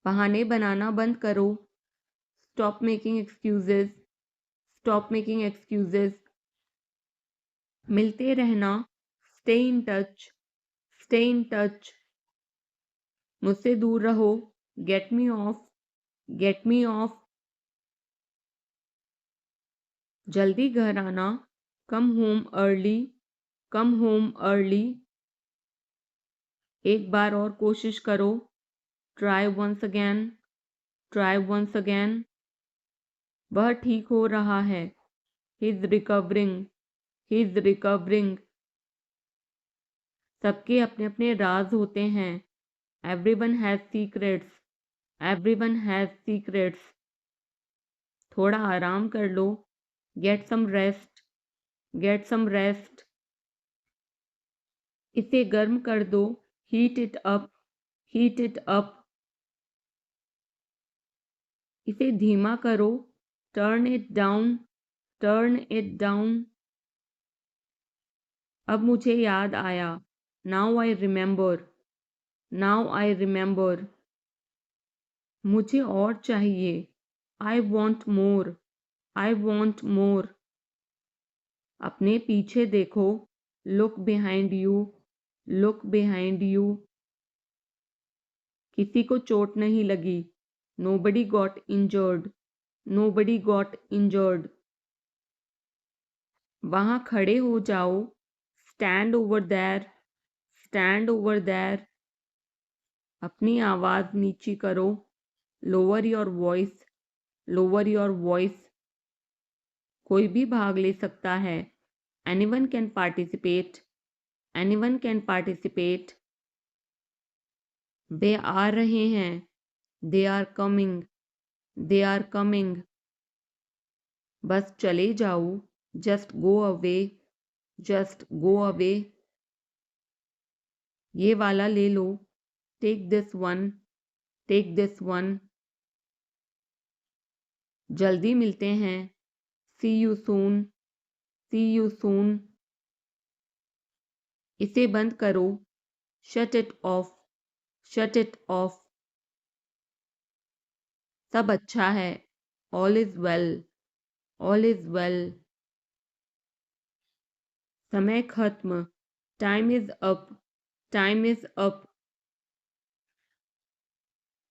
बहाने बनाना बंद करो। Stop making excuses. Stop making excuses. मिलते रहना। Stay in touch. Stay in touch. मुझसे दूर रहो। Get me off. Get me off. जल्दी घर आना। Come home early. Come home early. एक बार और कोशिश करो। Try once again. Try once again. वह ठीक हो रहा है। He is recovering. He is recovering. सबके अपने अपने राज होते हैं। Everyone has secrets. Everyone has secrets. थोड़ा आराम कर लो। Get some rest. Get some rest. इसे गर्म कर दो। Heat it up. Heat it up. इसे धीमा करो। Turn it down. Turn it down. अब मुझे याद आया। Now I remember. Now I remember. मुझे और चाहिए। I want more. I want more. अपने पीछे देखो। Look behind you. Look behind you. किसी को चोट नहीं लगी। Nobody got injured. Nobody got injured. वहां खड़े हो जाओ। Stand over there. Stand over there. अपनी आवाज नीची करो। Lower your voice. Lower your voice. कोई भी भाग ले सकता है। Anyone can participate. Anyone can participate. वे आ रहे हैं। They are coming. They are coming. बस चले जाओ। Just go away. Just go away. ये वाला ले लो। Take this one. Take this one. जल्दी मिलते हैं। See you soon. See you soon. इसे बंद करो। Shut it off. Shut it off. सब अच्छा है। All is well. All is well. समय खत्म। Time is up. Time is up.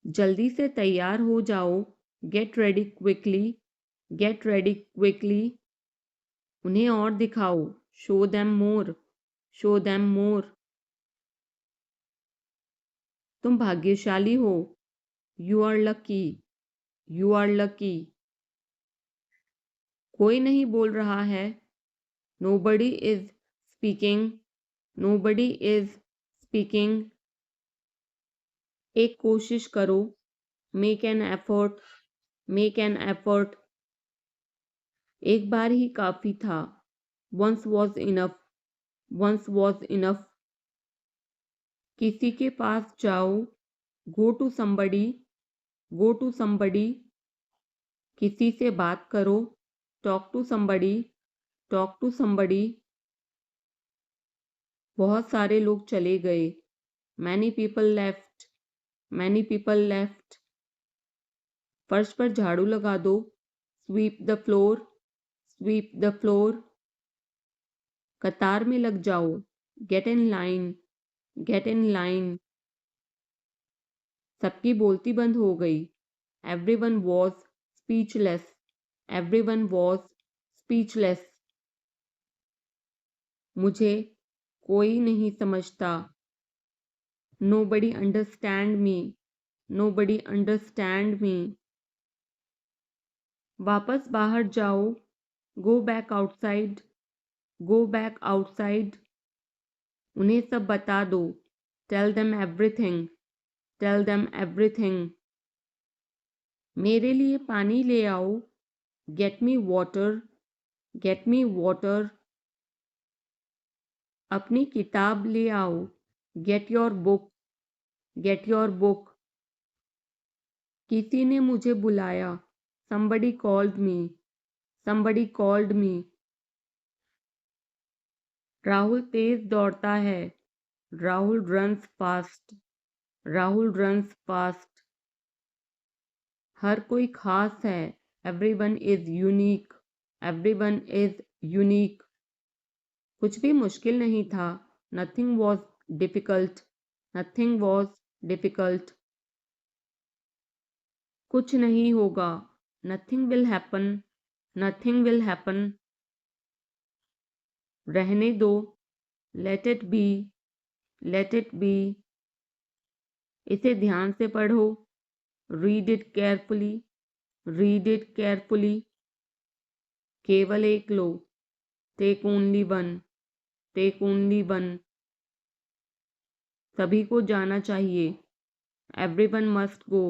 जल्दी से तैयार हो जाओ। Get ready quickly. Get ready quickly. उन्हें और दिखाओ। Show them more. Show them more. तुम भाग्यशाली हो। You are lucky. You are lucky. कोई नहीं बोल रहा है। Nobody is speaking. Nobody is speaking. एक कोशिश करो। Make an effort. Make an effort. एक बार ही काफी था। Once was enough. Once was enough. किसी के पास जाओ। Go to somebody. Go to somebody. किसी से बात करो। Talk to somebody. Talk to somebody. बहुत सारे लोग चले गए। Many people left. Many people left. फर्श पर झाड़ू लगा दो। Sweep the floor. Sweep the floor. कतार में लग जाओ। Get in line. Get in line. सबकी बोलती बंद हो गई। Everyone was speechless. Everyone was speechless. मुझे कोई नहीं समझता। Nobody understand me. Nobody understand me. वापस बाहर जाओ। Go back outside. Go back outside. उन्हें सब बता दो। Tell them everything. Tell them everything. मेरे लिए पानी ले आओ। Get me water. Get me water. अपनी किताब ले आओ। Get your book. Get your book. किसी ने मुझे बुलाया। somebody called me। somebody called me। Rahul तेज दौड़ता है। Rahul runs fast. Rahul runs fast. हर कोई खास है। Everyone is unique. Everyone is unique. कुछ भी मुश्किल नहीं था। Nothing was difficult. Nothing was difficult. कुछ नहीं होगा। Nothing will happen. Nothing will happen. रहने दो। Let it be. Let it be. इसे ध्यान से पढ़ो। Read it carefully. Read it carefully. केवल एक लो। Take only one. Take only one. सभी को जाना चाहिए। Everyone must go.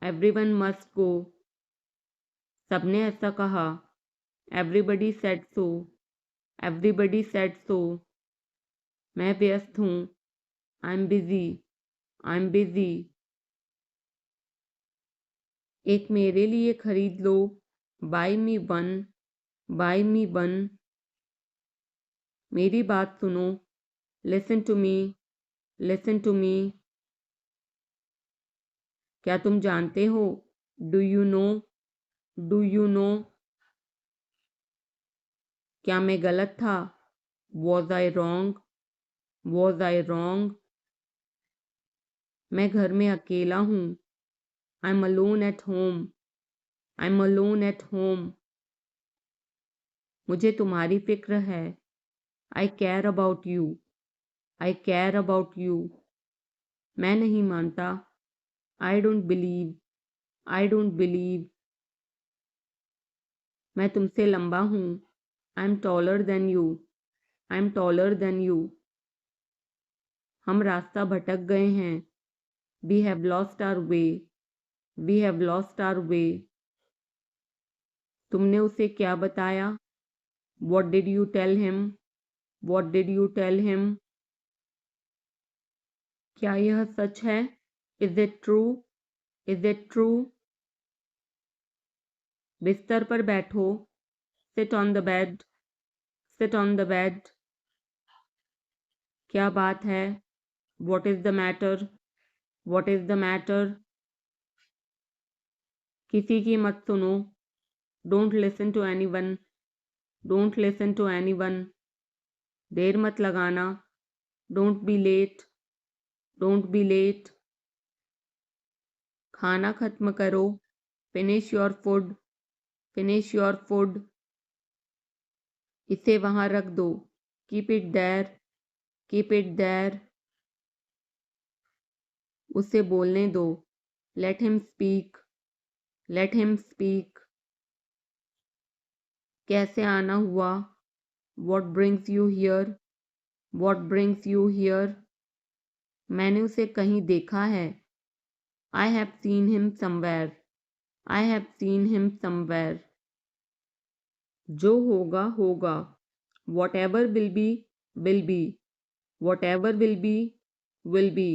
Everyone must go. सबने ऐसा कहा। Everybody said so. Everybody said so. मैं व्यस्त हूँ। I am busy. I am busy. एक मेरे लिए खरीद लो। Buy me one. Buy me one. मेरी बात सुनो। Listen to me. Listen to me. क्या तुम जानते हो? Do you know? Do you know? क्या मैं गलत था? Was I wrong? Was I wrong? मैं घर में अकेला हूँ। I am alone at home. I am alone at home. मुझे तुम्हारी फिक्र है। I care about you. I care about you. मैं नहीं मानता। I don't believe. I don't believe. मैं तुमसे लंबा हूँ। I am taller than you. I am taller than you. हम रास्ता भटक गए हैं। We have lost our way. We have lost our way. तुमने उसे क्या बताया? What did you tell him? What did you tell him? क्या यह सच है? Is it true? Is it true? बिस्तर पर बैठो। Sit on the bed. Sit on the bed. क्या बात है? What is the matter? What is the matter? किसी की मत सुनो। Don't listen to anyone. Don't listen to anyone. देर मत लगाना। Don't be late. Don't be late. खाना खत्म करो। Finish your food. Finish your food. इसे वहां रख दो। Keep it there. Keep it there. उसे बोलने दो। Let him speak. Let him speak. कैसे आना हुआ? What brings you here? What brings you here? मैंने उसे कहीं देखा है। I have seen him somewhere. I have seen him somewhere. जो होगा होगा। Whatever will be will be. Whatever will be will be.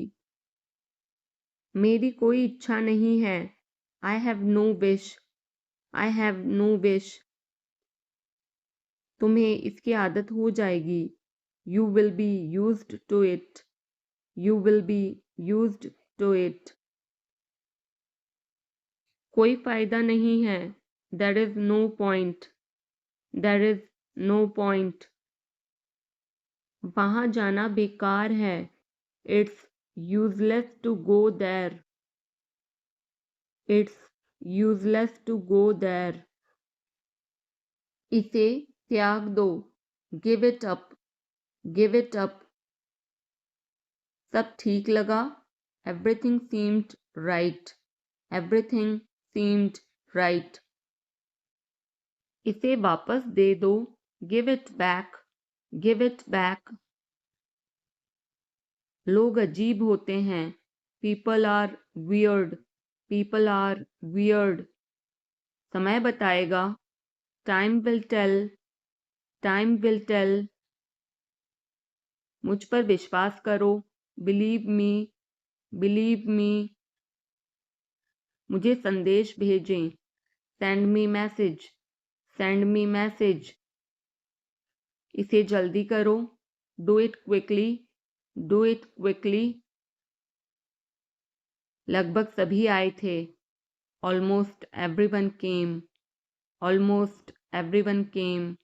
मेरी कोई इच्छा नहीं है। I have no wish. I have no wish. तुम्हें इसकी आदत हो जाएगी। You will be used to it. You will be used to it. कोई फायदा नहीं है। There is no point. There is no point. वहां जाना बेकार है। It's useless to go there. It's useless to go there. इसे त्याग दो। Give it up. Give it up. सब ठीक लगा। Everything seemed right. Everything seemed right. इसे वापस दे दो। Give it back. Give it back. लोग अजीब होते हैं। People are weird. People are weird. समय बताएगा। Time will tell. Time will tell. मुझ पर विश्वास करो। Believe me. Believe me. मुझे संदेश भेजें। Send me message. Send me message. इसे जल्दी करो। Do it quickly. Do it quickly. लगभग सभी आए थे। Almost everyone came. Almost everyone came.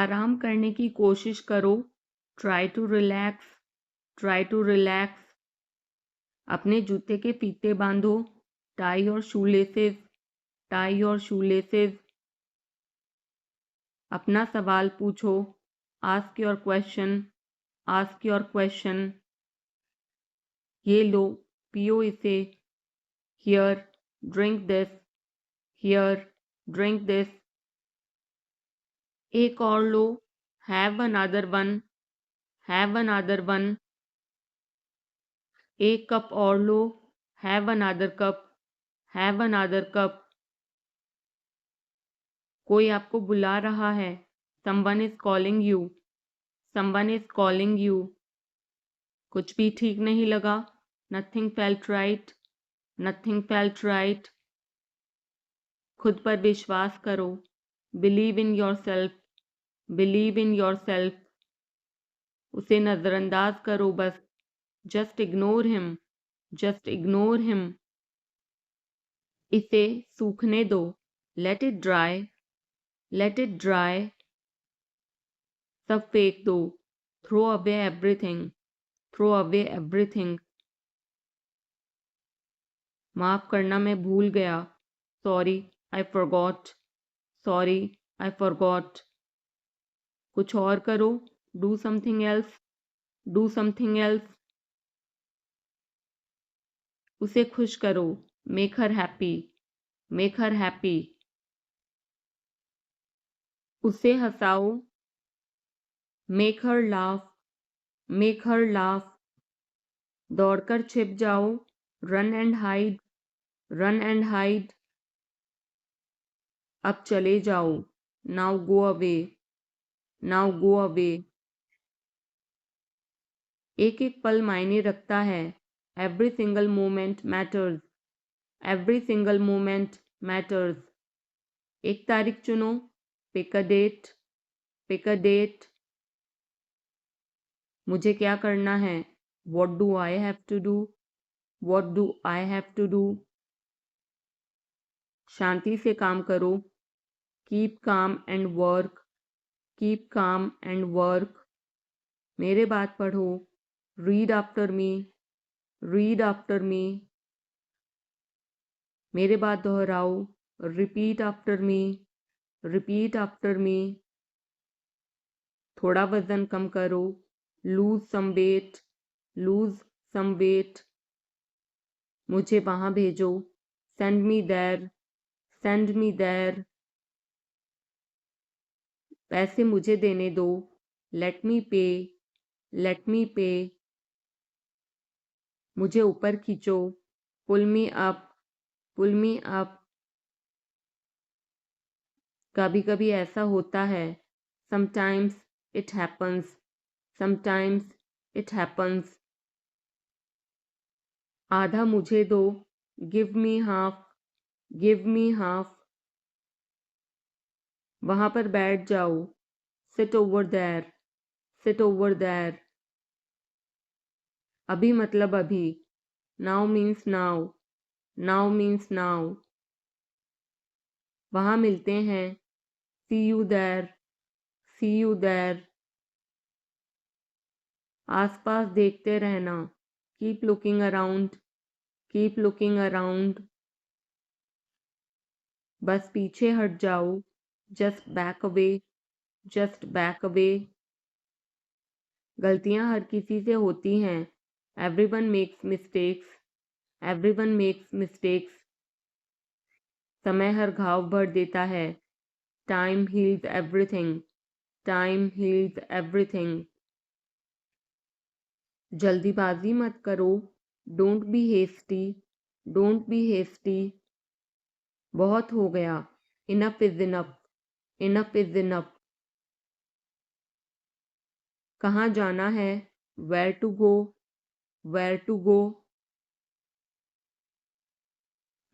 आराम करने की कोशिश करो. Try to relax. Try to relax. अपने जूते के फीते बांधो. Tie your shoelaces. Tie your shoelaces. अपना सवाल पूछो. Ask your question. Ask your question. ये लो, पियो इसे. Here, drink this. Here, drink this. एक और लो. Have another one. Have another one. एक कप और लो. Have another cup. Have another cup. कोई आपको बुला रहा है. Someone is calling you. Someone is calling you. कुछ भी ठीक नहीं लगा. Nothing felt right. Nothing felt right. खुद पर विश्वास करो. Believe in yourself. Believe in yourself. उसे नजरअंदाज करो बस. Just ignore him. Just ignore him. इसे सूखने दो. Let it dry. Let it dry. सब फेंक दो. Throw away everything. Throw away everything. माफ करना मैं भूल गया. Sorry, I forgot. Sorry, I forgot. कुछ और करो. Do something else. Do something else. उसे खुश करो. Make her happy. Make her happy. उसे हंसाओ. Make her laugh. Make her laugh. दौड़कर छिप जाओ. Run and hide. Run and hide. अब चले जाओ. Now go away. Now go away. एक एक पल मायने रखता है. Every single moment matters. Every single moment matters. एक तारीख चुनो. Pick a date. Pick a date. मुझे क्या करना है. What do I have to do? What do I have to do? शांति से काम करो. Keep calm and work. Keep calm and work. मेरे बात पढ़ो. Read after me. Read after me. मेरे बात दोहराओ. Repeat after me. Repeat after me. थोड़ा वजन कम करो. Lose some weight. Lose some weight. मुझे वहां भेजो. Send me there. Send me there. पैसे मुझे देने दो. Let me pay. Let me pay. मुझे ऊपर खींचो. Pull me up. Pull me up. कभी कभी ऐसा होता है. Sometimes it happens. Sometimes it happens. आधा मुझे दो. Give me half. Give me half. वहां पर बैठ जाओ. Sit over there. Sit over there. अभी मतलब अभी. Now means now. Now means now. वहां मिलते हैं. See you there. See you there. आसपास देखते रहना. Keep looking around. Keep looking around. बस पीछे हट जाओ. Just back away. Just back away. गलतियां हर किसी से होती हैं. Everyone makes mistakes. Everyone makes mistakes. समय हर घाव भर देता है. Time heals everything. Time heals everything. जल्दीबाजी मत करो. Don't be hasty. Don't be hasty. बहुत हो गया. Enough is enough. Enough is enough. कहाँ जाना है. Where to go. Where to go.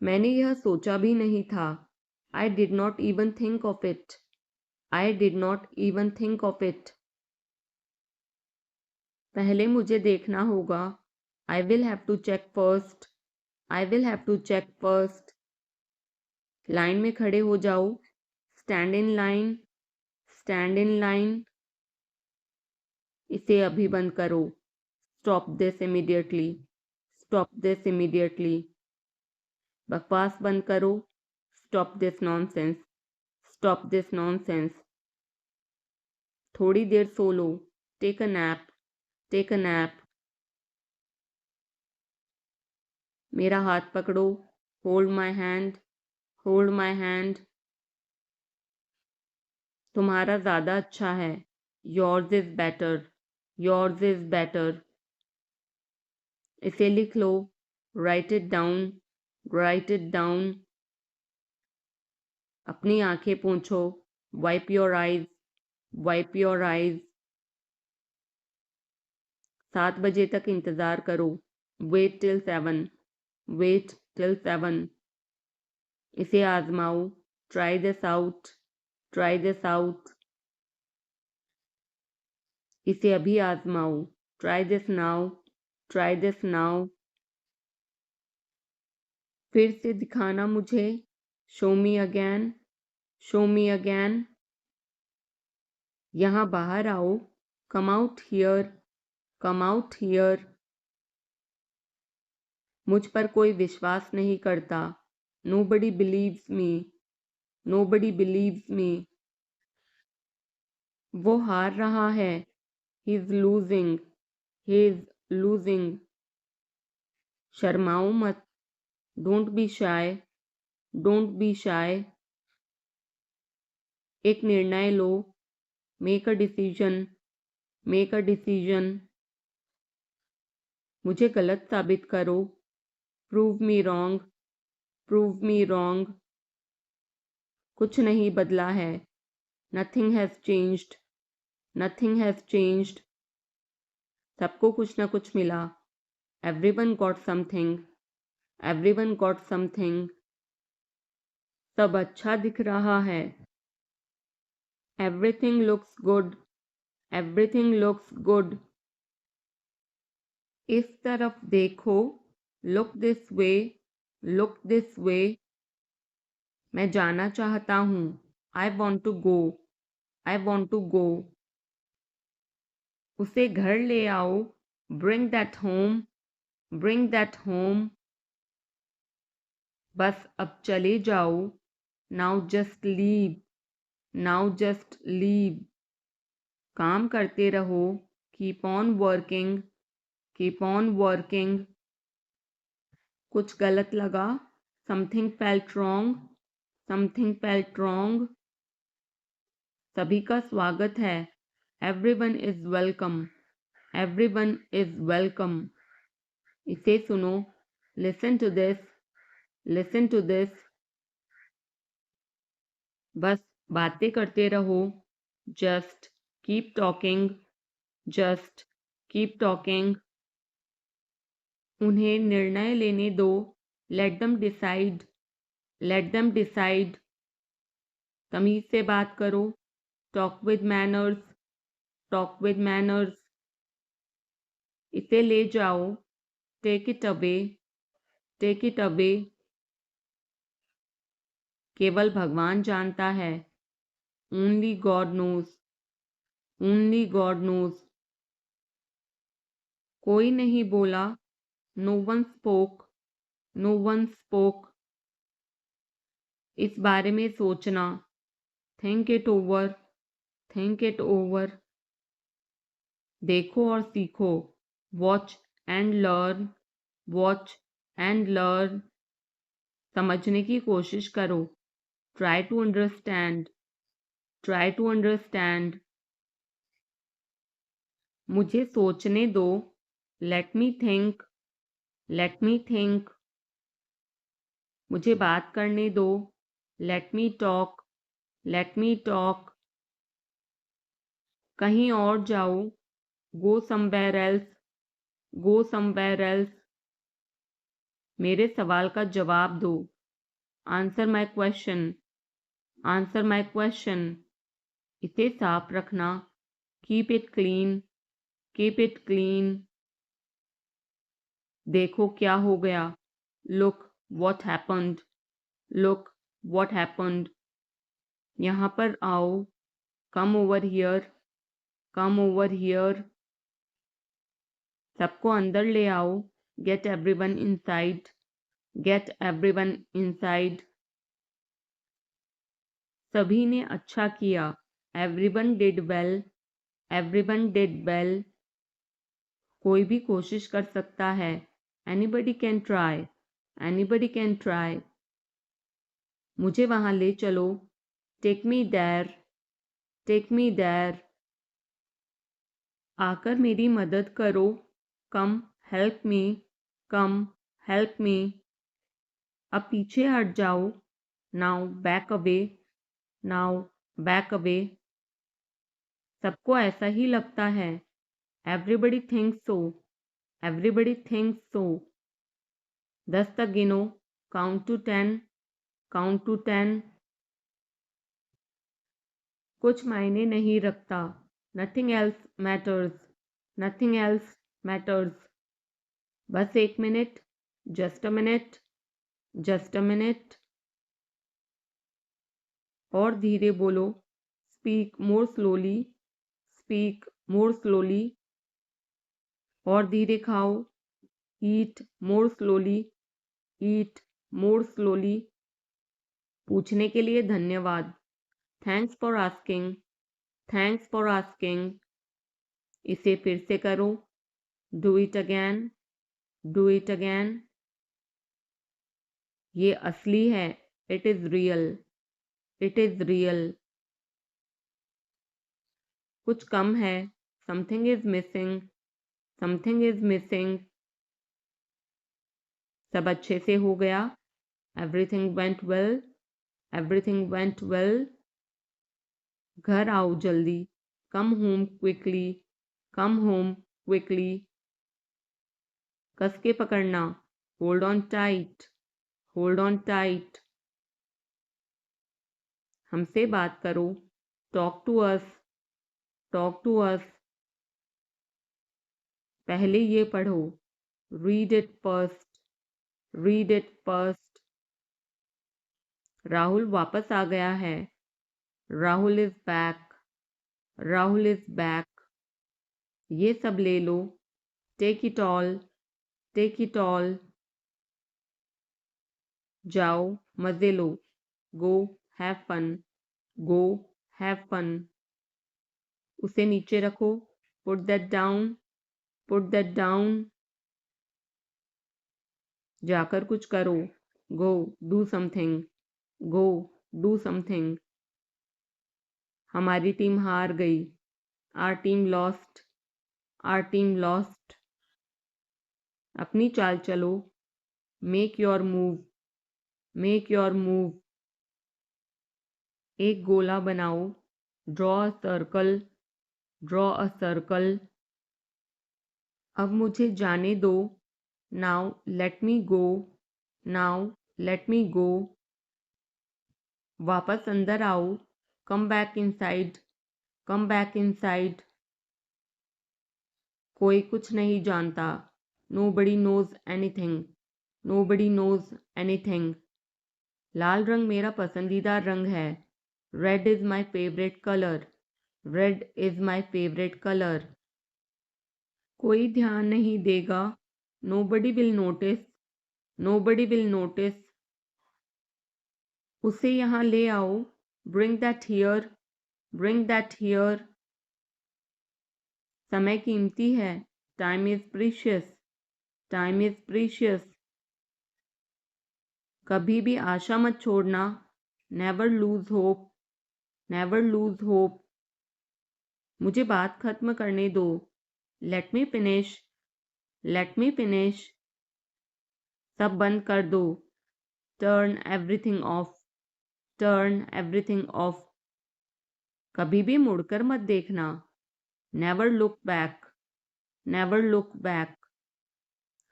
मैंने यह सोचा भी नहीं था. I did not even think of it. I did not even think of it. पहले मुझे देखना होगा. I will have to check first. I will have to check first. Line में खड़े हो जाओ. Stand in line. Stand in line. इसे अभी बंद करो. Stop this immediately. Stop this immediately. बकवास बंद करो. Stop this nonsense. Stop this nonsense. थोड़ी देर सो लो. Take a nap. Take a nap. मेरा हाथ पकड़ो. Hold my hand. Hold my hand. तुम्हारा ज़्यादा अच्छा है. Yours is better. Yours is better. इसे लिख लो. Write it down. Write it down. अपनी आंखें पोंछो. Wipe your eyes. Wipe your eyes. 7 बजे तक इंतज़ार करो. Wait till 7. Wait till 7. इसे आजमाओ. Try this out. Try this out. इसे अभी आजमाओ. Try this now. Try this now. फिर से दिखाना मुझे. Show me again. Show me again. यहाँ बाहर आओ. Come out here. Come out here. मुझ पर कोई विश्वास नहीं करता. Nobody believes me. Nobody believes me. वो हार रहा है. He is losing. He is losing. शर्माओ मत. Don't be shy. Don't be shy. एक निर्णय लो. Make a decision. Make a decision. मुझे गलत साबित करो. Prove me wrong. Prove me wrong. कुछ नहीं बदला है. Nothing has changed. Nothing has changed. सबको कुछ ना कुछ मिला. Everyone got something. Everyone got something. सब अच्छा दिख रहा है. Everything looks good. Everything looks good. इस तरफ देखो. Look this way. Look this way. मैं जाना चाहता हूँ. I want to go. I want to go. उसे घर ले आओ. Bring that home. Bring that home. बस अब चले जाओ. Now just leave. Now just leave. काम करते रहो. Keep on working. Keep on working. कुछ गलत लगा. Something felt wrong. Something felt wrong. सभी का स्वागत है. Everyone is welcome. Everyone is welcome. इसे सुनो. Listen to this. Listen to this. बस बातें करते रहो. Just keep talking. Just keep talking. उन्हें निर्णय लेने दो. Let them decide. Let them decide. तमीज से बात करो. Talk with manners. Talk with manners. इसे ले जाओ. Take it away. Take it away. केवल भगवान जानता है. Only God knows. Only God knows. कोई नहीं बोला. No one spoke. No one spoke. इस बारे में सोचना. Think it over. Think it over. देखो और सीखो. Watch and learn. Watch and learn. समझने की कोशिश करो. Try to understand. Try to understand. मुझे सोचने दो. Let me think. Let me think. मुझे बात करने दो. Let me talk. Let me talk. कहीं और जाओ. Go somewhere else. Go somewhere else. मेरे सवाल का जवाब दो. Answer my question. Answer my question. इसे साफ रखना. Keep it clean. Keep it clean. देखो क्या हो गया. Look what happened. Look what happened. यहाँ पर आओ. Come over here. Come over here. सबको अंदर ले आओ. Get everyone inside. Get everyone inside. सभी ने अच्छा किया. Everyone did well. Everyone did well. कोई भी कोशिश कर सकता है. Anybody can try. Anybody can try. मुझे वहां ले चलो. Take me there. Take me there. आकर मेरी मदद करो. Come help me. Come help me. अब पीछे हट जाओ. Now back away. Now back away. सबको ऐसा ही लगता है. Everybody thinks so. Everybody thinks so. 10 तक गिनो. Count to 10. Count to 10. कुछ मायने नहीं रखता. Nothing else matters. Nothing else matters. बस 1 minute. Just a minute. Just a minute. और धीरे बोलो. Speak more slowly. Speak more slowly. और धीरे खाओ. Eat more slowly. Eat more slowly. पूछने के लिए धन्यवाद. Thanks for asking. Thanks for asking. इसे फिर से करो. Do it again. Do it again. ये असली है. It is real. It is real. कुछ कम है. Something is missing. Something is missing. सब अच्छे से हो गया. Everything went well. Everything went well. घर आओ जल्दी. Come home quickly. Come home quickly. कस के पकड़ना. Hold on tight. Hold on tight. हमसे बात करो. Talk to us. Talk to us. पहले ये पढ़ो. Read it first. Read it first. Rahul वापस आ गया है. Rahul is back. Rahul is back. ये सब ले लो. Take it all. Take it all. जाओ मजे लो. Go have fun. Go have fun. उसे नीचे रखो. Put that down. Put that down. जाकर कुछ करो. Go do something. Go do something. हमारी टीम हार गई. Our team lost. Our team lost. अपनी चाल चलो. Make your move. Make your move. एक गोला बनाओ. Draw a circle. Draw a circle. अब मुझे जाने दो. Now let me go. Now let me go. वापस अंदर आओ. Come back inside. Come back inside. कोई कुछ नहीं जानता. Nobody knows anything. Nobody knows anything. लाल रंग मेरा पसंदीदा रंग है. Red is my favorite color. Red is my favorite color. कोई ध्यान नहीं देगा. Nobody will notice. Nobody will notice. उसे यहाँ ले आओ. Bring that here. Bring that here. समय कीमती है. Time is precious. Time is precious. कभी भी आशा मत छोड़ना. Never lose hope. Never lose hope. मुझे बात खत्म करने दो. Let me finish. Let me finish. सब बंद कर दो. Turn everything off. Turn everything off. कभी भी मुड़कर मत देखना. Never look back. Never look back.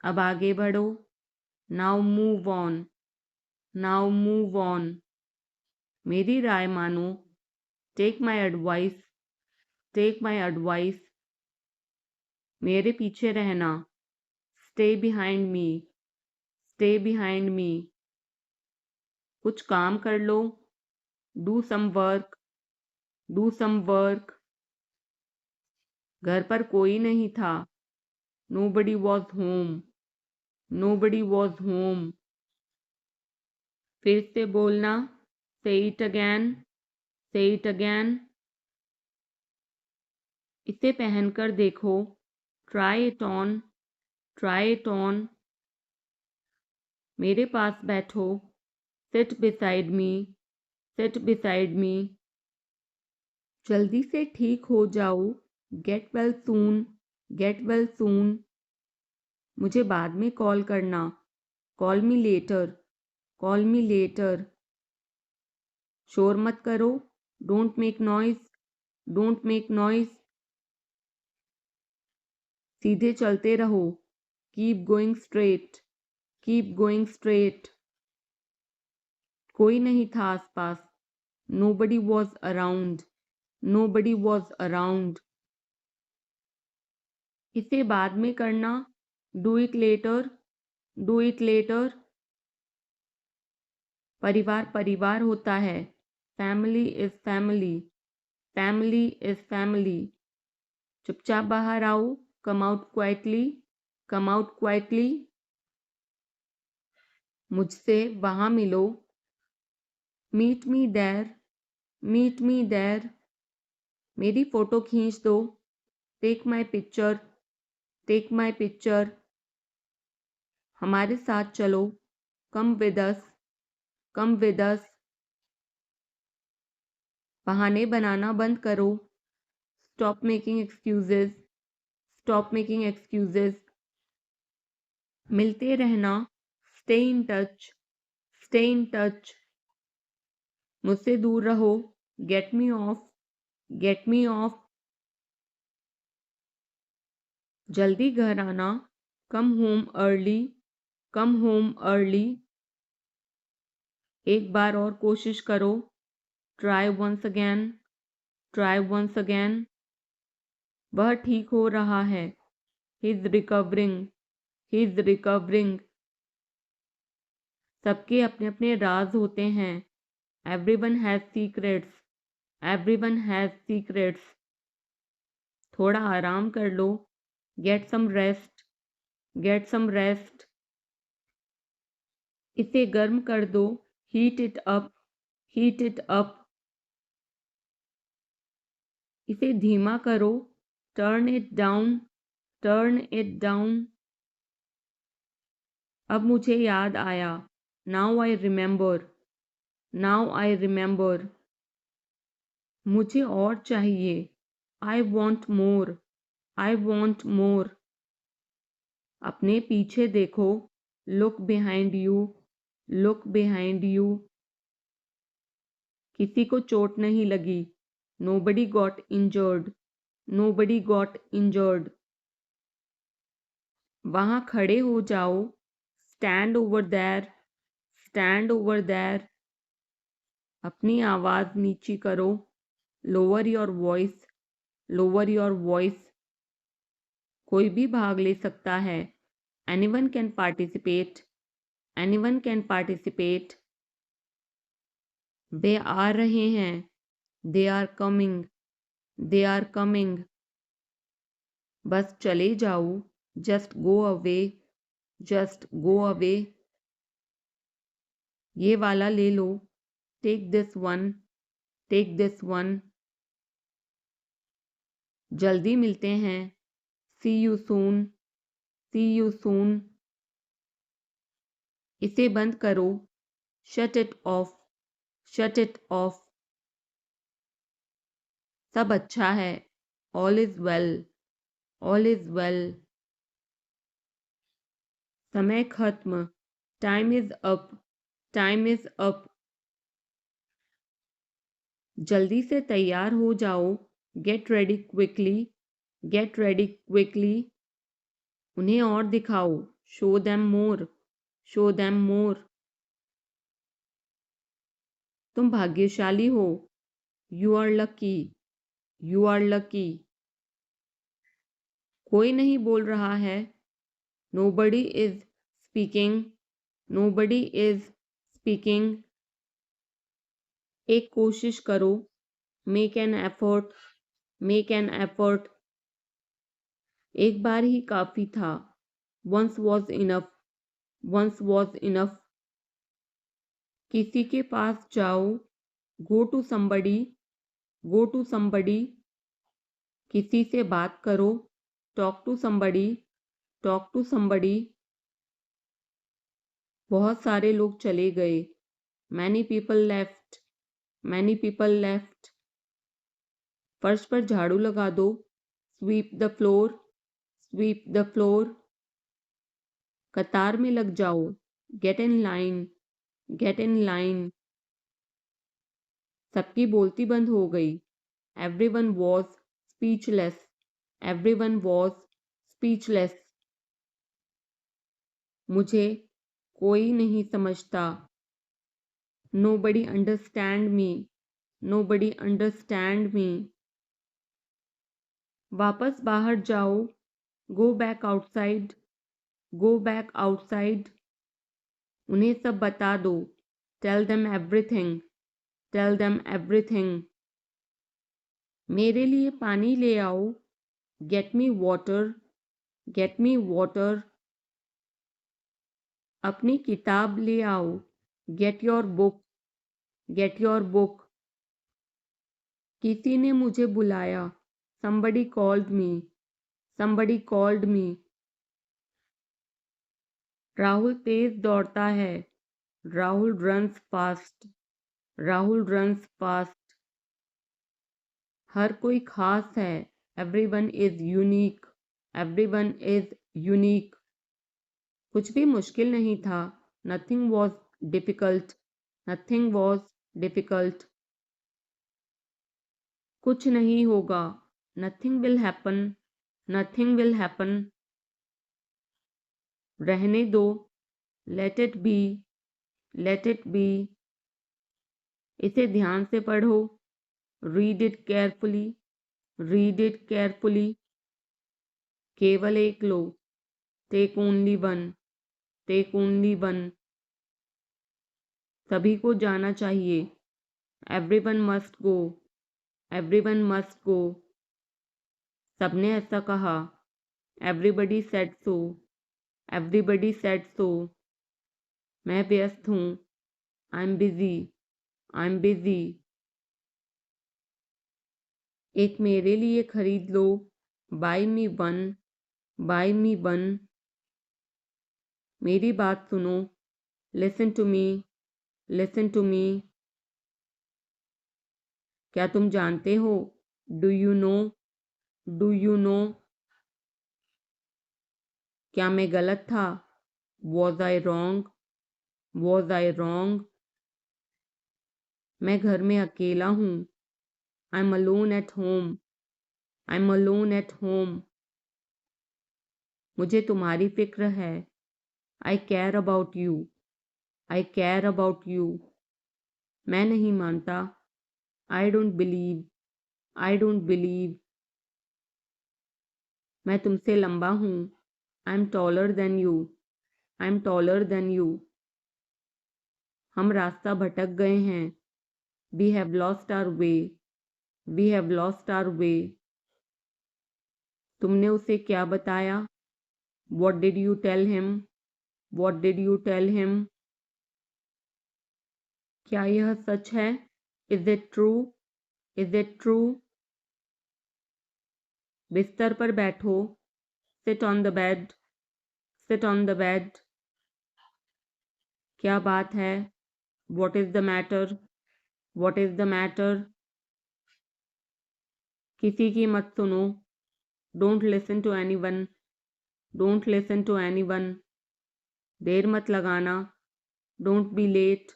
अब आगे बढ़ो. Now move on. Now move on. मेरी राय मानो. Take my advice. Take my advice. मेरे पीछे रहना. Stay behind me. Stay behind me. कुछ काम कर लो, do some work, do some work. घर पर कोई नहीं था, nobody was home, nobody was home। फिर से बोलना, say it again, say it again। इसे पहनकर देखो, try it on, try it on। मेरे पास बैठो, sit beside me, sit beside me। जल्दी से ठीक हो जाओ, get well soon, get well soon। मुझे बाद में कॉल करना, call me later, call me later। शोर मत करो, don't make noise, don't make noise। सीधे चलते रहो, keep going straight, keep going straight। कोई नहीं था आसपास, nobody was around, nobody was around। इसे बाद में करना, do it later, do it later। परिवार परिवार होता है, family is family, family is family। चुपचाप बाहर आओ, come out quietly, come out quietly। मुझसे वहां मिलो, meet me there, meet me there। मेरी फोटो खींच दो, take my picture, take my picture। हमारे साथ चलो, come with us, come with us। बहाने बनाना बंद करो, stop making excuses, stop making excuses। मिलते रहना, stay in touch, stay in touch। मुझसे दूर रहो, get me off, get me off। जल्दी घर आना, come home early, come home early। एक बार और कोशिश करो, try once again, try once again। वह ठीक हो रहा है, he's recovering, he's recovering। सबके अपने अपने राज होते हैं, everyone has secrets, everyone has secrets। थोड़ा आराम कर लो, get some rest, get some rest। इसे गर्म कर दो, heat it up, heat it up। इसे धीमा करो, turn it down, turn it down। अब मुझे याद आया, now I remember, now I remember। मुझे और चाहिए, I want more, I want more। अपने पीछे देखो, look behind you, look behind you। किसी को चोट नहीं लगी, nobody got injured, nobody got injured। वहां खड़े हो जाओ, stand over there, stand over there। अपनी आवाज नीची करो, lower your voice, lower your voice। कोई भी भाग ले सकता है, anyone can participate, anyone can participate। वे आ रहे हैं, they are coming, they are coming। बस चले जाओ, just go away, just go away। ये वाला ले लो, take this one, take this one। जल्दी मिलते हैं, see you soon, see you soon। इसे बंद करो, shut it off, shut it off। सब अच्छा है, all is well, all is well। समय खत्म, time is up, time is up। जल्दी से तैयार हो जाओ, get ready quickly, get ready quickly। उन्हें और दिखाओ, show them more, show them more। तुम भाग्यशाली हो, you are lucky, you are lucky। कोई नहीं बोल रहा है, nobody is speaking, Nobody is speaking. एक कोशिश करो. Make an effort. Make an effort. एक बार ही काफी था. Once was enough. Once was enough. किसी के पास जाओ. Go to somebody. Go to somebody. किसी से बात करो. Talk to somebody. Talk to somebody. बहुत सारे लोग चले गए. Many people left. Many people left. फर्श पर झाड़ू लगा दो. Sweep the floor. Sweep the floor. कतार में लग जाओ. Get in line. Get in line. सबकी बोलती बंद हो गई. Everyone was speechless. Everyone was speechless. मुझे कोई नहीं समझता. Nobody understand me. Nobody understand me. वापस बाहर जाओ. Go back outside. Go back outside. उन्हें सब बता दो. Tell them everything. Tell them everything. मेरे लिए पानी ले आओ. Get me water. Get me water. अपनी किताब ले आओ. Get your book. Get your book. किसी ने मुझे बुलाया. Somebody called me. Somebody called me. Rahul तेज दौड़ता है. Rahul runs fast. Rahul runs fast. हर कोई खास है. Everyone is unique. Everyone is unique. कुछ भी मुश्किल नहीं था. Nothing was difficult. Nothing was difficult. कुछ नहीं होगा. Nothing will happen. Nothing will happen. रहने दो. Let it be. Let it be. इसे ध्यान से पढ़ो. Read it carefully. Read it carefully. केवल एक लो. Take only one. Take only one. सभी को जाना चाहिए. Everyone must go. Everyone must go. सबने ऐसा कहा. Everybody said so. Everybody said so. मैं व्यस्त हूँ. I'm busy. I'm busy. एक मेरे लिए खरीद लो. Buy me one. Buy me one. मेरी बात सुनो. Listen to me. Listen to me. क्या तुम जानते हो? Do you know? Do you know? क्या मैं गलत था? Was I wrong? Was I wrong? मैं घर में अकेला हूँ. I'm alone at home. I'm alone at home. मुझे तुम्हारी फिक्र है. I care about you. I care about you. मैं नहीं मानता. I don't believe. I don't believe. मैं तुमसे लंबा हूँ. I'm taller than you. I'm taller than you. हम रास्ता भटक गए हैं. We have lost our way. We have lost our way. तुमने उसे क्या बताया? What did you tell him? What did you tell him? क्या यह सच है? Is it true? Is it true? बिस्तर पर बैठो. Sit on the bed. Sit on the bed. क्या बात है? What is the matter? What is the matter? किसी की मत सुनो. Don't listen to anyone. Don't listen to anyone. देर मत लगाना. Don't be late.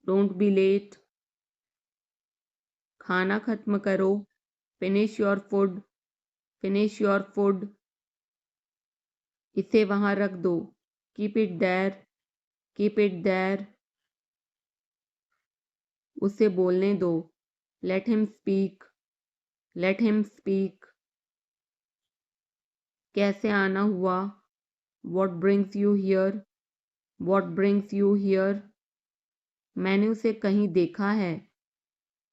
Don't be late. खाना खत्म करो. Finish your food. Finish your food. इसे वहां रख दो. Keep it there. Keep it there. उसे बोलने दो. Let him speak. Let him speak. कैसे आना हुआ? What brings you here? What brings you here? मैंने उसे कहीं देखा है।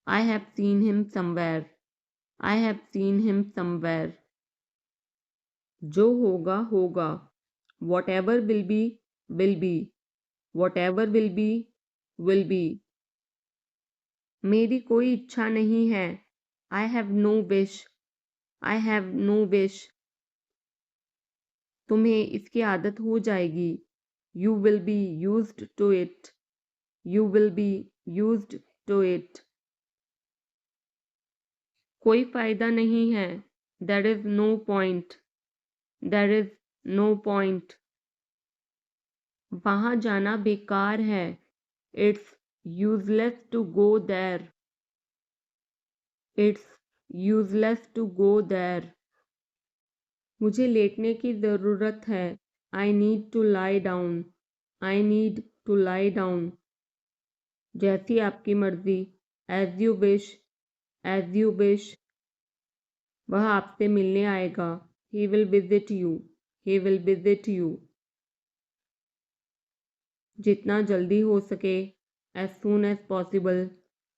I have seen him somewhere. I have seen him somewhere. जो होगा होगा। Whatever will be will be. Whatever will be will be. मेरी कोई इच्छा नहीं है। I have no wish. I have no wish. तुम्हें इसकी आदत हो जाएगी। You will be used to it. You will be used to it. कोई फायदा नहीं है। There is no point. There is no point. वहां जाना बेकार है। It's useless to go there. It's useless to go there. मुझे लेटने की ज़रूरत है। I need to lie down. I need to lie down. जैसी आपकी मर्जी। As you wish. As you wish. वह आपसे मिलने आएगा। He will visit you. He will visit you. जितना जल्दी हो सके। As soon as possible.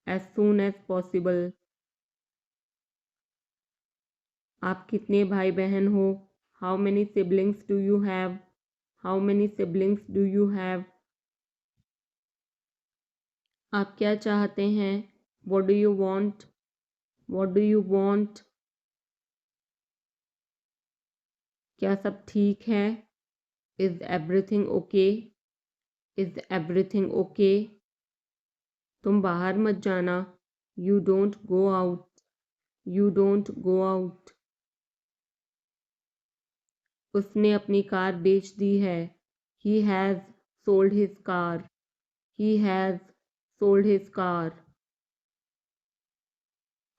As soon as possible. आप कितने भाई बहन हो? How many siblings do you have? How many siblings do you have? आप क्या चाहते हैं? What do you want? What do you want? क्या सब ठीक है? Is everything okay? Is everything okay? तुम बाहर मत जाना। You don't go out. You don't go out. उसने अपनी कार बेच दी है। He has sold his car. He has sold his car.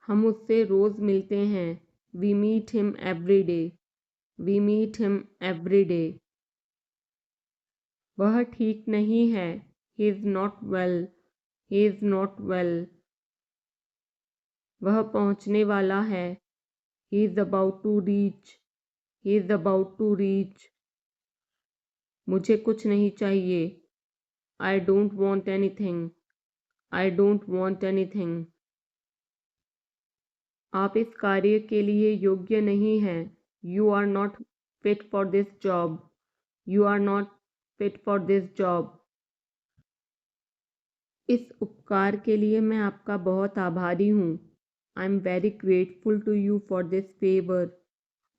हम उससे रोज़ मिलते हैं। We meet him every day. We meet him every day. He ठीक नहीं है। He is not well. ही इज़ नॉट वेल। वह पहुंचने वाला है। He is about to reach. He is about to reach. मुझे कुछ नहीं चाहिए। I don't want anything. I don't want anything. आप इस कार्य के लिए योग्य नहीं हैं। You are not fit for this job. You are not fit for this job. इस उपकार के लिए मैं आपका बहुत आभारी हूँ। I am very grateful to you for this favour.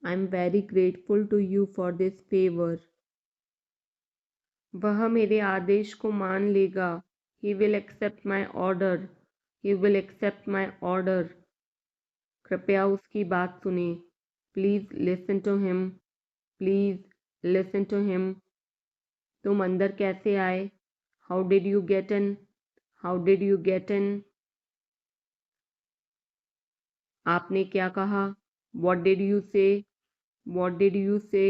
I am very grateful to you for this favour. वह मेरे आदेश को मान लेगा। He will accept my order. He will accept my order. कृपया उसकी बात सुने। Please listen to him. Please listen to him. तुम अंदर कैसे आए? How did you get in? How did you get in? आपने क्या कहा? What did you say? What did you say?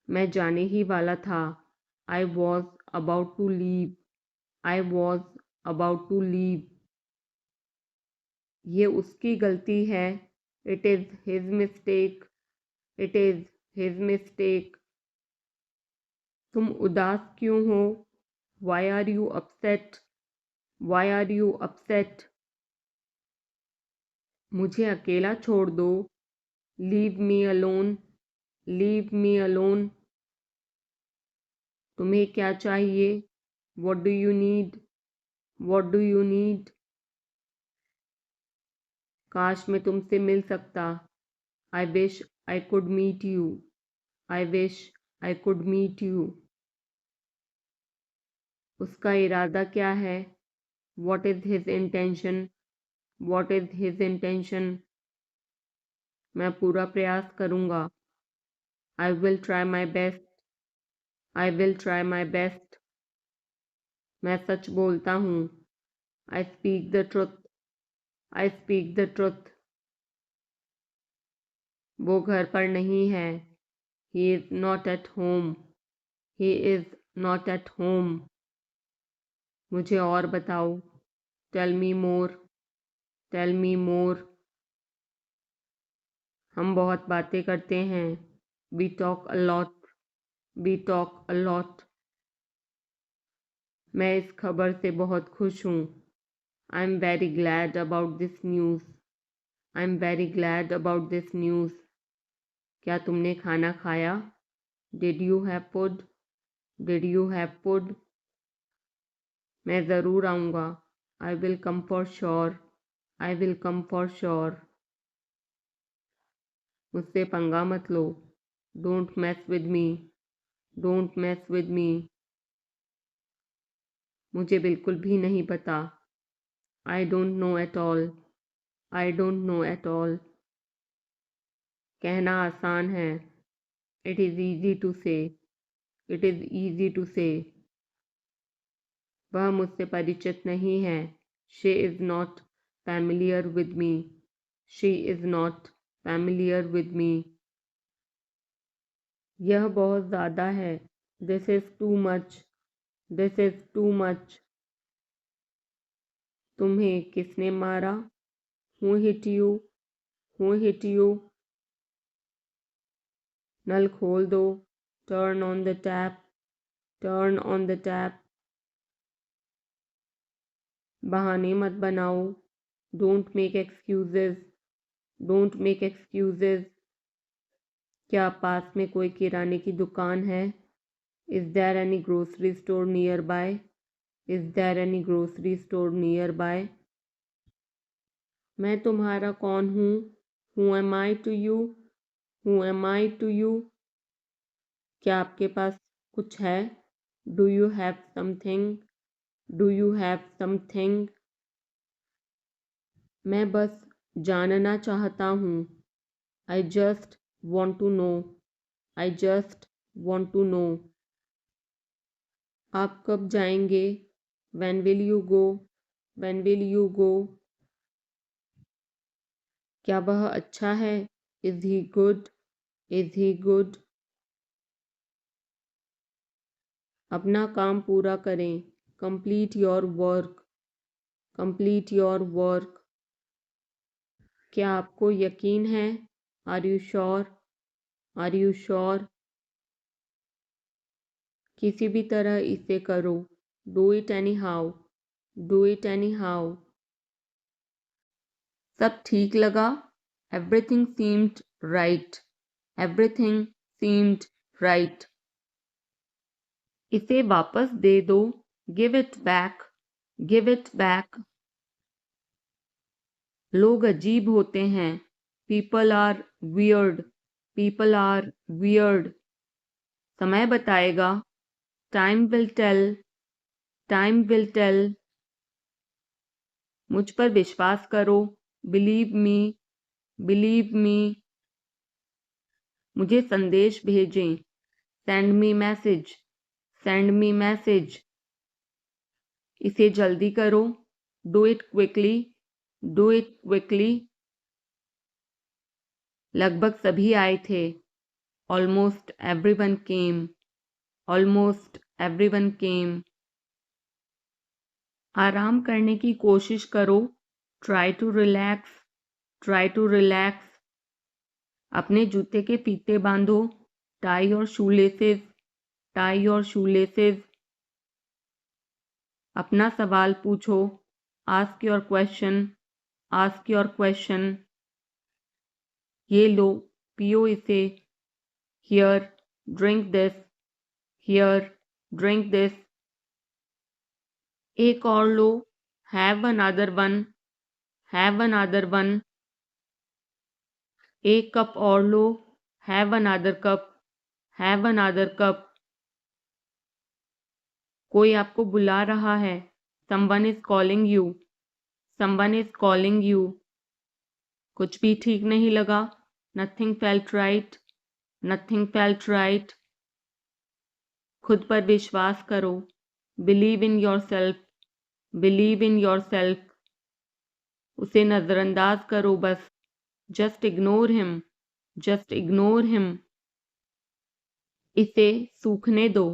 मैं जाने ही वाला था। I was about to leave. I was about to leave. ये उसकी गलती है। It is his mistake. It is his mistake. तुम उदास क्यों हो? Why are you upset? Why are you upset? मुझे अकेला छोड़ दो। Leave me alone. Leave me alone. तुम्हें क्या चाहिए? What do you need? What do you need? काश मैं तुमसे मिल सकता। I wish I could meet you. I wish I could meet you. उसका इरादा क्या है? What is his intention? What is his intention? मैं पूरा प्रयास करूँगा। I will try my best. I will try my best. मैं सच बोलता हूँ। I speak the truth. I speak the truth. वो घर पर नहीं है। He is not at home. He is not at home. मुझे और बताओ। Tell me more. Tell me more. हम बहुत बातें करते हैं। We talk a lot. We talk a lot. मैं इस खबर से बहुत खुश हूँ. I'm very glad about this news. I'm very glad about this news. क्या तुमने खाना खाया? Did you have food? Did you have food? मैं ज़रूर आऊँगा. I will come for sure. I will come for sure. मुझसे पंगा मत लो. Don't mess with me. Don't mess with me. मुझे बिल्कुल भी नहीं पता. I don't know at all. I don't know at all. कहना आसान है. It is easy to say. It is easy to say. वह मुझसे परिचित नहीं है. She is not familiar with me. She is not familiar with me. यह बहुत ज़्यादा है. This is too much. This is too much. तुम्हें किसने मारा? Who hit you? Who hit you? नल खोल दो. Turn on the tap. Turn on the tap. बहाने मत बनाओ. Don't make excuses. Don't make excuses. क्या पास में कोई किराने की दुकान है? Is there any grocery store nearby? Is there any grocery store nearby? मैं तुम्हारा कौन हूँ? Who am I to you? Who am I to you? क्या आपके पास कुछ है? Do you have something? Do you have something? मैं बस जानना चाहता हूँ. I just want to know. I just want to know. आप कब जाएंगे? When will you go? When will you go? क्या वह अच्छा है? Is he good? Is he good? अपना काम पूरा करें. Complete your work. Complete your work. क्या आपको यकीन है? Are you sure? Are you sure? किसी भी तरह इसे करो. Do it anyhow. Do it anyhow. सब ठीक लगा? Everything seemed right. Everything seemed right. इसे वापस दे दो. Give it back. Give it back. लोग अजीब होते हैं. People are weird. People are weird. समय बताएगा. Time will tell. Time will tell. मुझ पर विश्वास करो. Believe me. Believe me. मुझे संदेश भेजें. Send me message. Send me message. इसे जल्दी करो. Do it quickly. Do it quickly. लगभग सभी आए थे. Almost everyone came. Almost everyone came. आराम करने की कोशिश करो. Try to relax. Try to relax. अपने जूते के फीते बांधो. Tie your shoelaces. Tie your shoelaces. अपना सवाल पूछो. Ask your question. Ask your question. ये लो, पियो इसे. Here, drink this. Here, drink this. एक और लो. Have another one. Have another one. एक कप और लो. Have another cup. Have another cup. कोई आपको बुला रहा है. Someone is calling you. Someone is calling you. कुछ भी ठीक नहीं लगा. Nothing felt right. Nothing felt right. खुद पर विश्वास करो. Believe in yourself. Believe in yourself. उसे नज़रअंदाज करो बस. Just ignore him. Just ignore him. इसे सूखने दो.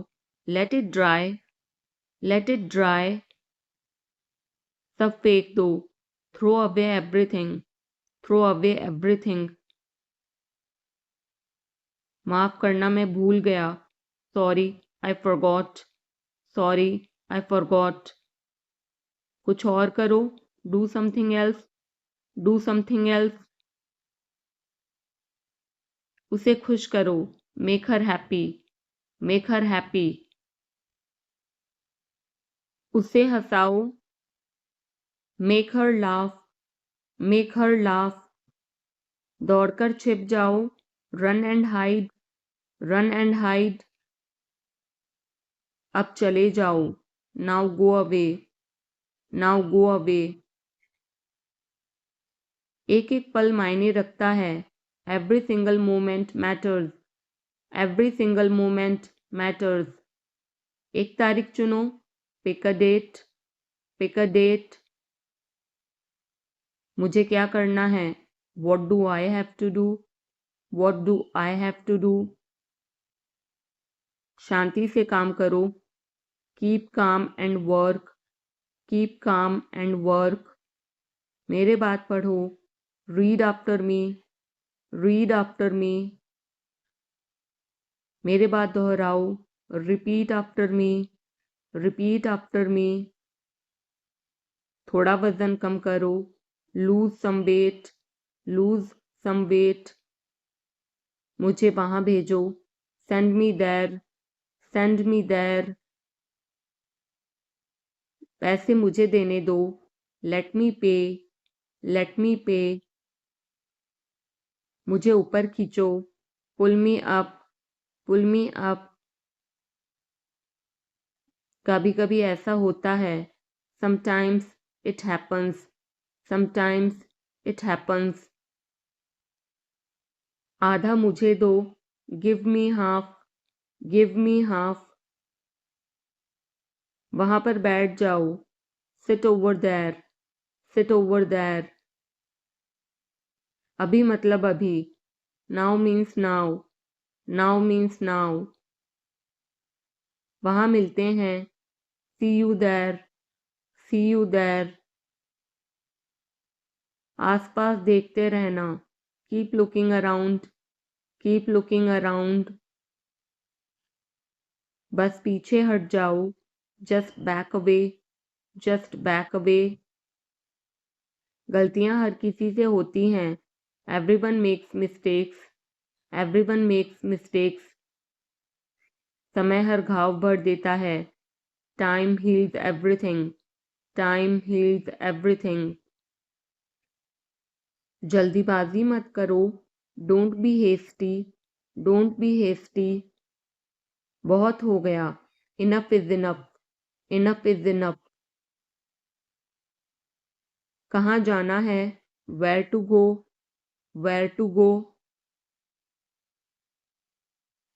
Let it dry. Let it dry. सब फेंक दो. Throw away everything. Throw away everything. माफ करना मैं भूल गया. Sorry I forgot, sorry I forgot. कुछ और करो, do something else, do something else. उसे खुश करो, make her happy, make her happy. उसे हंसाओ, make her laugh, make her laugh. दौड़कर छिप जाओ, run and hide, run and hide. अब चले जाओ, now go away, now go away. एक एक पल मायने रखता है, every single moment matters, every single moment matters. एक तारीख चुनो, pick a date, pick a date. मुझे क्या करना है, what do I have to do, what do I have to do. शांति से काम करो, keep calm and work, keep calm and work. मेरे बात पढ़ो, read after me, read after me. मेरे बात दोहराओ, repeat after me, repeat after me. थोड़ा वजन कम करो, lose some weight, lose some weight. मुझे वहां भेजो, send me there, send me there. पैसे मुझे देने दो, लेट मी पे, लेट मी पे। मुझे ऊपर खींचो, पुल मी अप, पुल मी अप। कभी कभी ऐसा होता है, sometimes it happens, sometimes it happens. आधा मुझे दो, give me half, give me half. वहां पर बैठ जाओ, sit over there, sit over there. अभी मतलब अभी, now means now, now means now. वहां मिलते हैं, see you there, see you there. आसपास देखते रहना, keep looking around, keep looking around. बस पीछे हट जाओ, just back away, just back away. गलतियां हर किसी से होती हैं, everyone makes mistakes, everyone makes mistakes. समय हर घाव भर देता है, time heals everything, time heals everything. जल्दीबाजी मत करो, don't be hasty, don't be hasty. बहुत हो गया, enough is enough, enough is enough. कहाँ जाना है, where to go, where to go.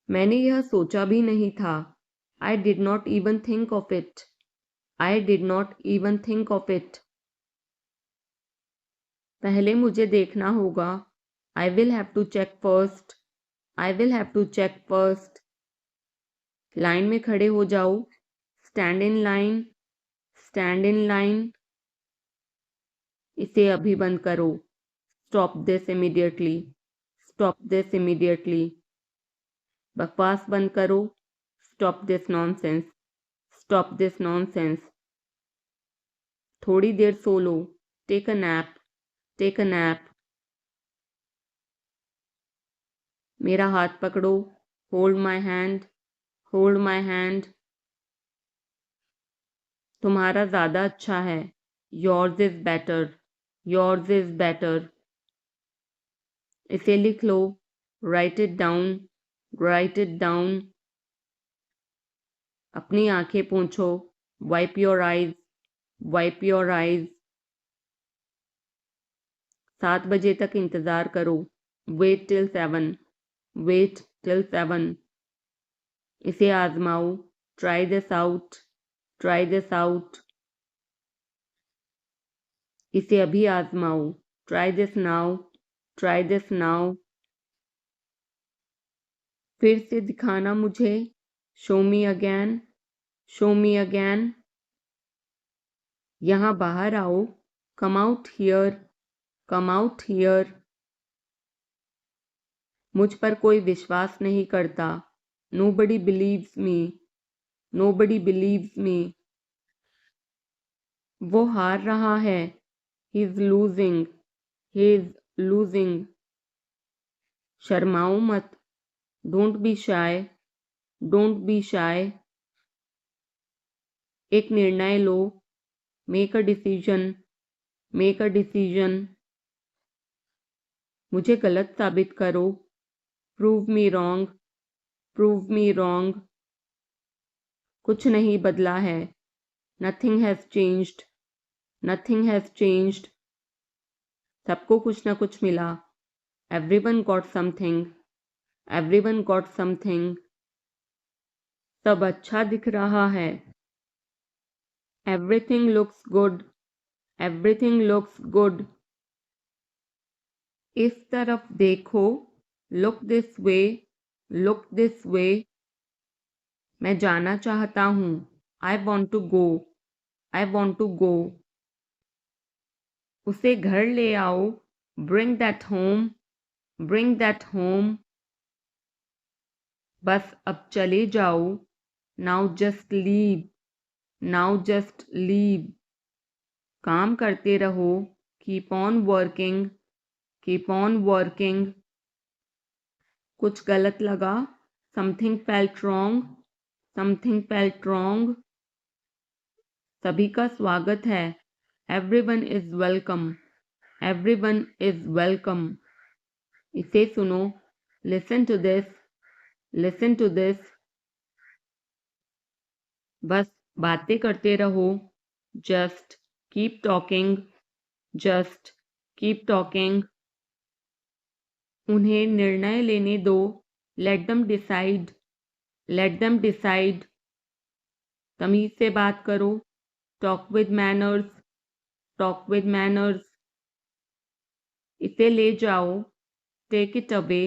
मैंने यह सोचा भी नहीं था, I did not even think of it, I did not even think of it. पहले मुझे देखना होगा, I will have to check first, I will have to check first. Line में खड़े हो जाओ, stand in line, stand in line. इसे अभी बंद करो, stop this immediately, stop this immediately. बकवास बंद करो, stop this nonsense, stop this nonsense. थोड़ी देर सो लो, take a nap, take a nap. मेरा हाथ पकड़ो, hold my hand, hold my hand. तुम्हारा ज़्यादा अच्छा है, yours is better, yours is better. इसे लिख लो, write it down, write it down. अपनी आंखें पोंछो, wipe your eyes, wipe your eyes. 7 बजे तक इंतज़ार करो, वेट टिल 7, वेट टिल 7। इसे आजमाओ, try this out, try this out. इसे अभी आजमाओ, try this now, try this now. फिर से दिखाना मुझे, show me again, show me again. यहाँ बाहर आओ, come out here, come out here. मुझ पर कोई विश्वास नहीं करता, Nobody believes me. Nobody believes me. वो हार रहा है. He is losing. He is losing. शर्माओ मत. Don't be shy. Don't be shy. एक निर्णय लो. Make a decision. Make a decision. मुझे गलत साबित करो. Prove me wrong. Prove me wrong. कुछ नहीं बदला है. Nothing has changed. Nothing has changed. सबको कुछ ना कुछ मिला. Everyone got something. Everyone got something. सब अच्छा दिख रहा है. Everything looks good. Everything looks good. इस तरफ देखो. Look this way. Look this way. मैं जाना चाहता हूँ. I want to go. I want to go. उसे घर ले आओ. Bring that home. Bring that home. बस अब चले जाओ. Now just leave. Now just leave. काम करते रहो. Keep on working. Keep on working. कुछ गलत लगा. Something felt wrong. Something felt wrong. सभी का स्वागत है. Everyone is welcome. Everyone is welcome. इसे सुनो. Listen to this. Listen to this. बस बातें करते रहो. Just keep talking. Just keep talking. उन्हें निर्णय लेने दो. Let them decide. Let them decide. तमीज से बात करो. Talk with manners. Talk with manners. इसे ले जाओ. Take it away.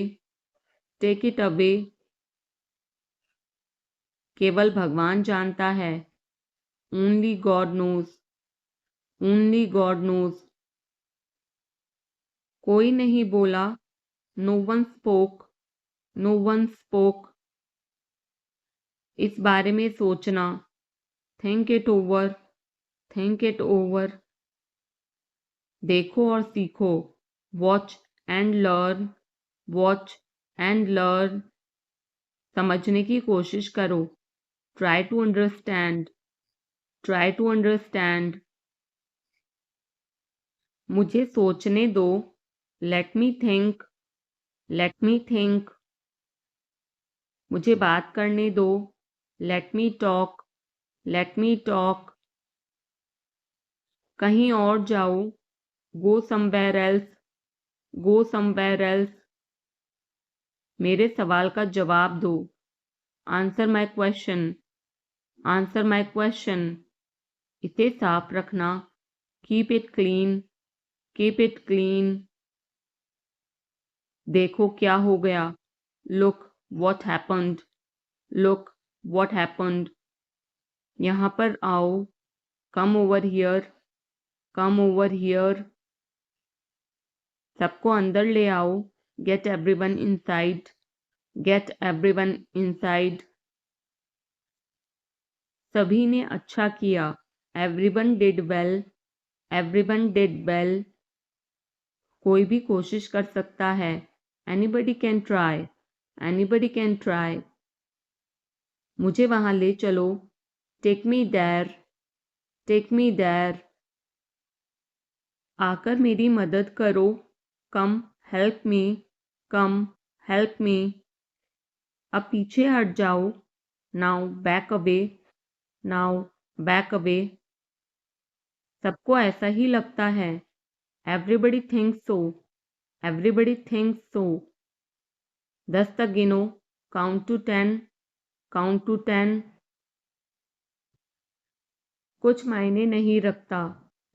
Take it away. केवल भगवान जानता है. Only God knows. Only God knows. कोई नहीं बोला. No one spoke. No one spoke. इस बारे में सोचना. Think it over. Think it over. देखो और सीखो. Watch and learn. Watch and learn. समझने की कोशिश करो. Try to understand. Try to understand. मुझे सोचने दो. Let me think. Let me think. मुझे बात करने दो. Let me talk. Let me talk. कहीं और जाओ. Go somewhere else. Go somewhere else. मेरे सवाल का जवाब दो. Answer my question. Answer my question. इसे साफ रखना. Keep it clean. Keep it clean. देखो क्या हो गया. Look what happened. Look what happened. यहाँ पर आओ. Come over here. Come over here. सबको अंदर ले आओ. Get everyone inside. Get everyone inside. सभी ने अच्छा किया. Everyone did well. Everyone did well. कोई भी कोशिश कर सकता है. Anybody can try. Anybody can try. मुझे वहां ले चलो. Take me there. Take me there. आकर मेरी मदद करो. Come help me. Come help me. अब पीछे हट जाओ. Now back away. Now back away. सबको ऐसा ही लगता है. Everybody thinks so. Everybody thinks so. 10 तक गिनो. Count to 10. Count to 10. कुछ मायने नहीं रखता.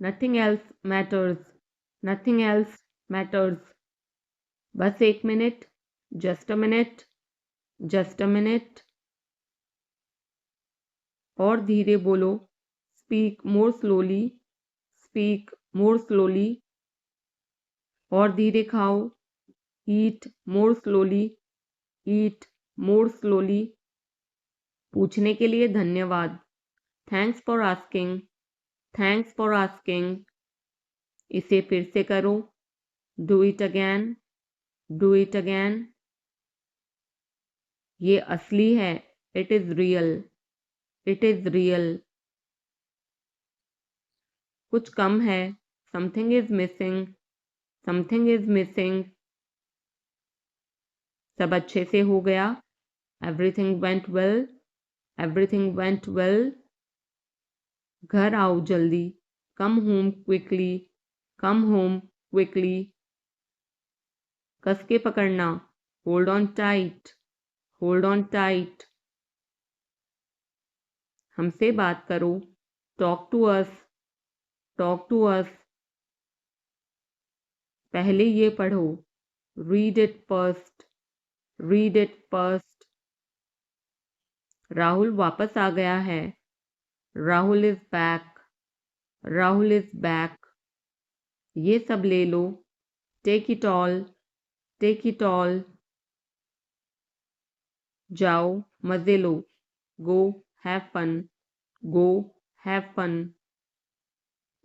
Nothing else matters. Nothing else matters. बस 1 minute. Just a minute. Just a minute. और धीरे बोलो. Speak more slowly. Speak more slowly. और धीरे खाओ. Eat more slowly. Eat more slowly. पूछने के लिए धन्यवाद। Thanks for asking, thanks for asking. इसे फिर से करो। Do it again, do it again. ये असली है। It is real, it is real. कुछ कम है। Something is missing, something is missing. सब अच्छे से हो गया। Everything went well, everything went well. घर आओ जल्दी। Come home quickly, come home quickly. कस के पकड़ना। Hold on tight, hold on tight. हमसे बात करो। Talk to us, talk to us. पहले ये पढ़ो। Read it first, read it first. Rahul वापस आ गया है। Rahul is back, Rahul is back. ये सब ले लो। Take it all, take it all. जाओ मजे लो। Go have fun, go have fun.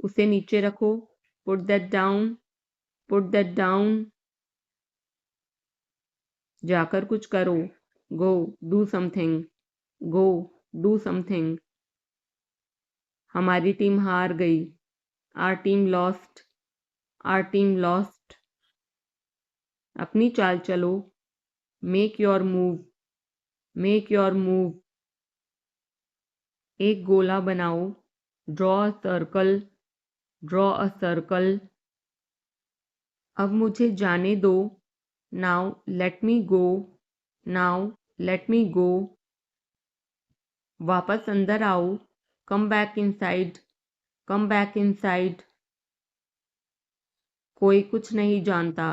उसे नीचे रखो। Put that down, put that down. जाकर कुछ करो। Go do something, go do something. हमारी टीम हार गई। Our team lost, are team lost. अपनी चाल चलो। Make your move, make your move. एक गोला बनाओ। Draw a circle, draw a circle. अब मुझे जाने दो। Now let me go, now let me go. वापस अंदर आओ। Come back inside, come back inside. कोई कुछ नहीं जानता।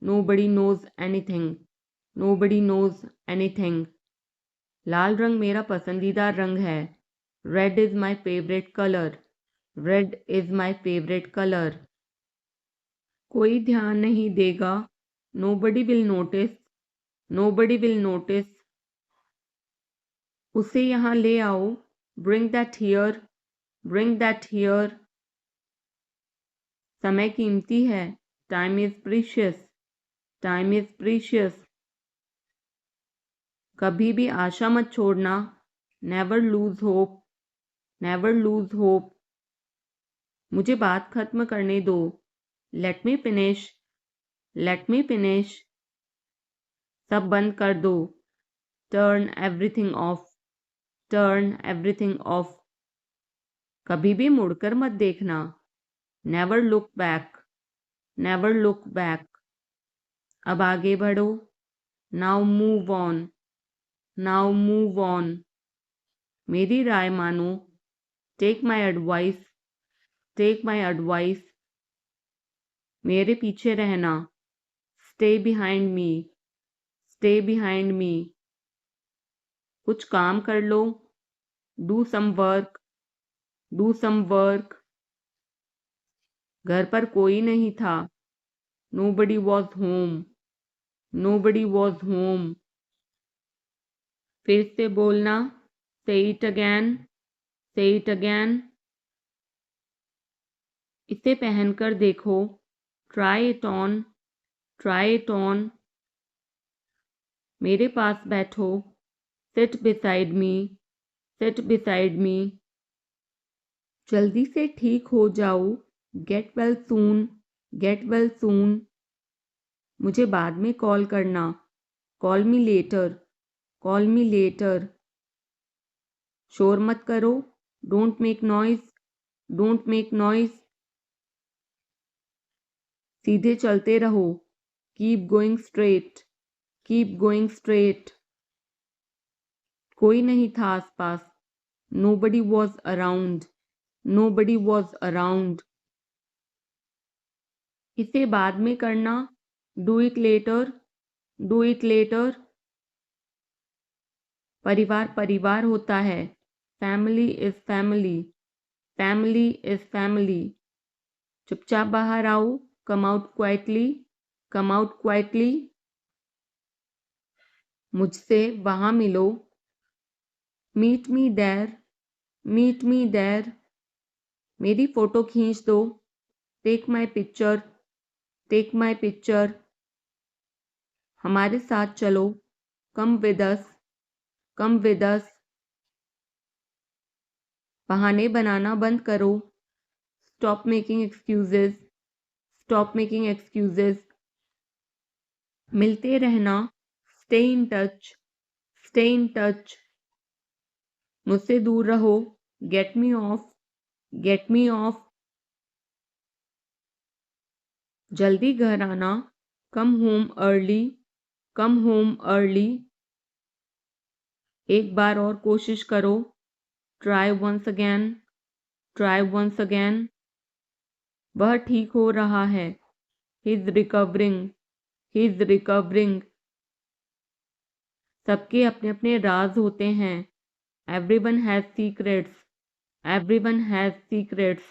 Nobody knows anything, nobody knows anything. लाल रंग मेरा पसंदीदा रंग है। Red is my favourite colour, red is my favourite colour. कोई ध्यान नहीं देगा। Nobody will notice, nobody will notice. उसे यहाँ ले आओ। Bring that here, bring that here. समय कीमती है। Time is precious, time is precious. कभी भी आशा मत छोड़ना। Never lose hope, never lose hope. मुझे बात खत्म करने दो। Let me finish, let me finish. सब बंद कर दो। Turn everything of, turn everything of. कभी भी मुड़कर मत देखना। Never look back, never look back. अब आगे बढ़ो। Now move on, now move on. मेरी राय मानो। Take my advice, take my advice. मेरे पीछे रहना। Stay behind me, stay behind me. कुछ काम कर लो। Do some work, do some work. घर पर कोई नहीं था। Nobody was home, nobody was home. फिर से बोलना। Say it again, say it again. इसे पहनकर देखो। Try it on, try it on. मेरे पास बैठो। Seat beside me, seat beside me. जल्दी से ठीक हो जाओ। Get well soon, get well soon. मुझे बाद में कॉल करना। Call me later, call me later. शोर मत करो। Don't make noise, don't make noise. सीधे चलते रहो। Keep going straight, keep going straight. कोई नहीं था आसपास। Nobody was around, nobody was around. इसे बाद में करना। Do it later, do it later. परिवार परिवार होता है। Family is family, family is family. चुपचाप बाहर आओ। Come out quietly, come out quietly. मुझसे वहां मिलो। Meet me there, meet me there. मेरी फ़ोटो खींच दो, take my picture, take my picture. हमारे साथ चलो, come with us, come with us. बहाने बनाना बंद करो, stop making excuses, stop making excuses. मिलते रहना, stay in touch, stay in touch. मुझसे दूर रहो, get me off, get me off. जल्दी घर आना, come home early, come home early. एक बार और कोशिश करो, try once again, try once again. वह ठीक हो रहा है, he is recovering, he is recovering. सबके अपने अपने राज होते हैं, everyone has secrets, everyone has secrets.